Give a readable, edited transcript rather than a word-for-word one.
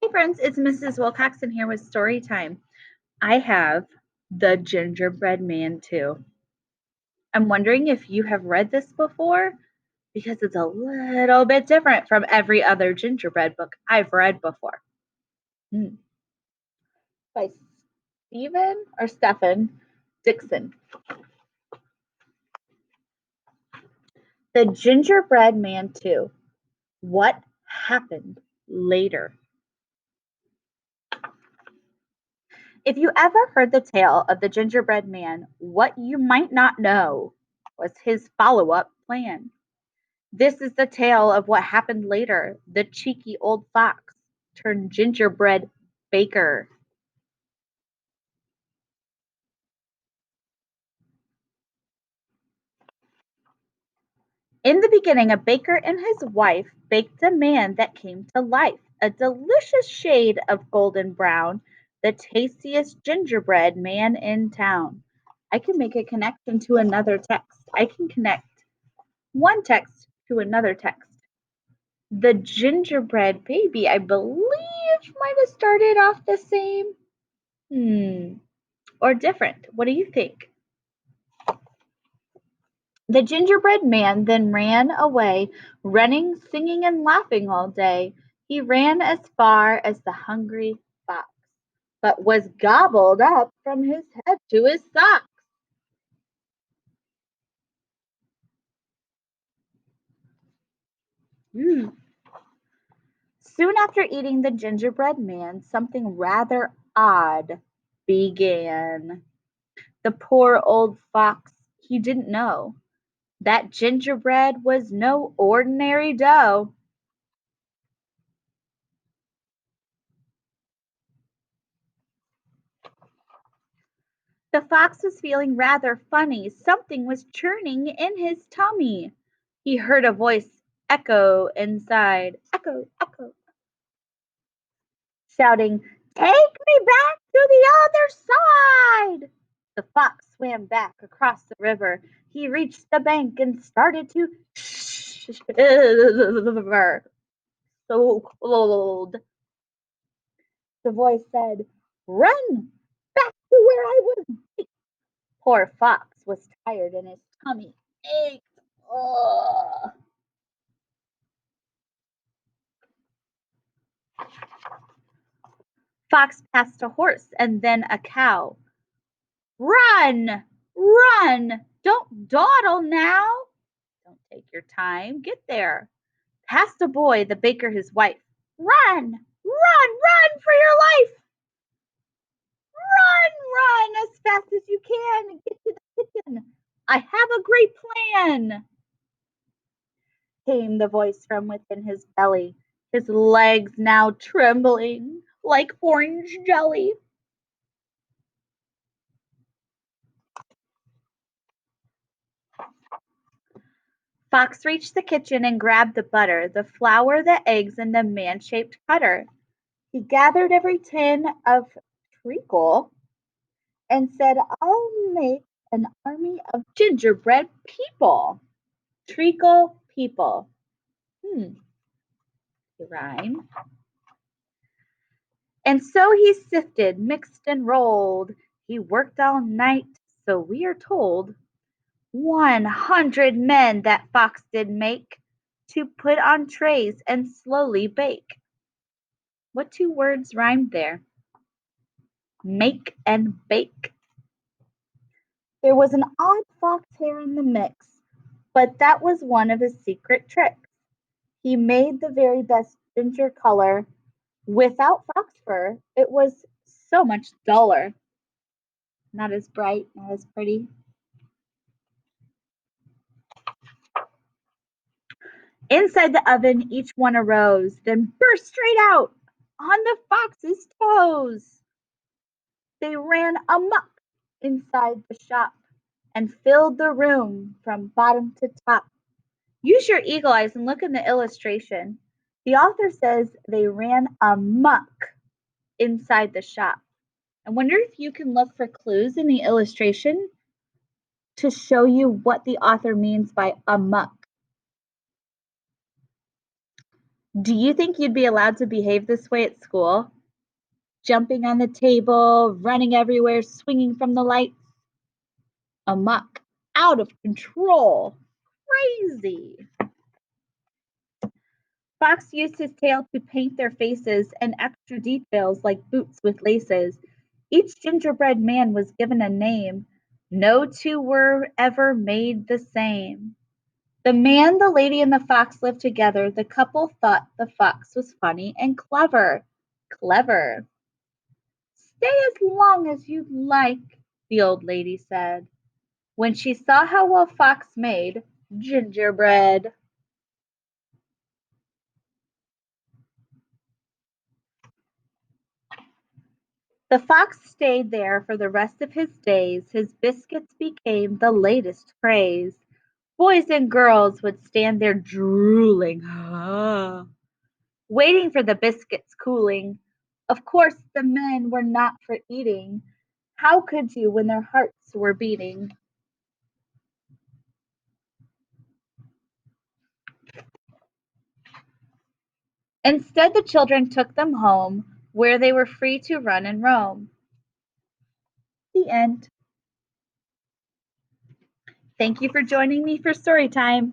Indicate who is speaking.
Speaker 1: Hey friends, it's Mrs. Wilcoxon here with story time. I have The Gingerbread Man too. I'm wondering if you have read this before because it's a little bit different from every other gingerbread book I've read before. By Stephen Dixon. The Gingerbread Man 2. What happened later? If you ever heard the tale of the gingerbread man, what you might not know was his follow up plan. This is the tale of what happened later. The cheeky old fox turned gingerbread baker. In the beginning, a baker and his wife baked a man that came to life, a delicious shade of golden brown, the tastiest gingerbread man in town. I can make a connection to another text. I can connect one text to another text. The gingerbread baby, I believe, might have started off the same. Or different. What do you think? The gingerbread man then ran away, running, singing, and laughing all day. He ran as far as the hungry fox, but was gobbled up from his head to his socks. Mm. Soon after eating the gingerbread man, something rather odd began. The poor old fox, he didn't know that gingerbread was no ordinary dough. The fox was feeling rather funny. Something was churning in his tummy. He heard a voice echo inside, echo, echo, shouting, "Take me back to the other side!" The fox swam back across the river. He reached the bank and started to shiver. So cold. The voice said, "Run back to where I was." Poor Fox was tired and his tummy ached. Ugh. Fox passed a horse and then a cow. "Run! Run! Don't dawdle now!" "Don't take your time. Get there." Past a boy, the baker his wife. "Run! Run for your life! Run as fast as you can and get to the kitchen. I have a great plan," came the voice from within his belly, his legs now trembling like orange jelly. Fox reached the kitchen and grabbed the butter, the flour, the eggs, and the man-shaped cutter. He gathered every tin of treacle and said, "I'll make an army of gingerbread people." Treacle people. Rhyme. And so he sifted, mixed, and rolled. He worked all night, so we are told. 100 men that Fox did make to put on trays and slowly bake. What two words rhymed there? Make and bake. There was an odd fox hair in the mix, but that was one of his secret tricks. He made the very best ginger color. Without fox fur, it was so much duller. Not as bright, not as pretty. Inside the oven, each one arose, then burst straight out on the fox's toes. They ran amuck inside the shop and filled the room from bottom to top. Use your eagle eyes and look in the illustration. The author says they ran amuck inside the shop. I wonder if you can look for clues in the illustration to show you what the author means by amuck. Do you think you'd be allowed to behave this way at school? Jumping on the table, running everywhere, swinging from the lights? Amok, out of control, crazy. Fox used his tail to paint their faces and extra details like boots with laces. Each gingerbread man was given a name. No two were ever made the same. The man, the lady, and the fox lived together. The couple thought the fox was funny and clever. Clever. Stay as long as you like, the old lady said, when she saw how well Fox made gingerbread. The fox stayed there for the rest of his days. His biscuits became the latest craze. Boys and girls would stand there drooling, waiting for the biscuits cooling. Of course, the men were not for eating. How could you when their hearts were beating? Instead, the children took them home, where they were free to run and roam. The end. Thank you for joining me for story time.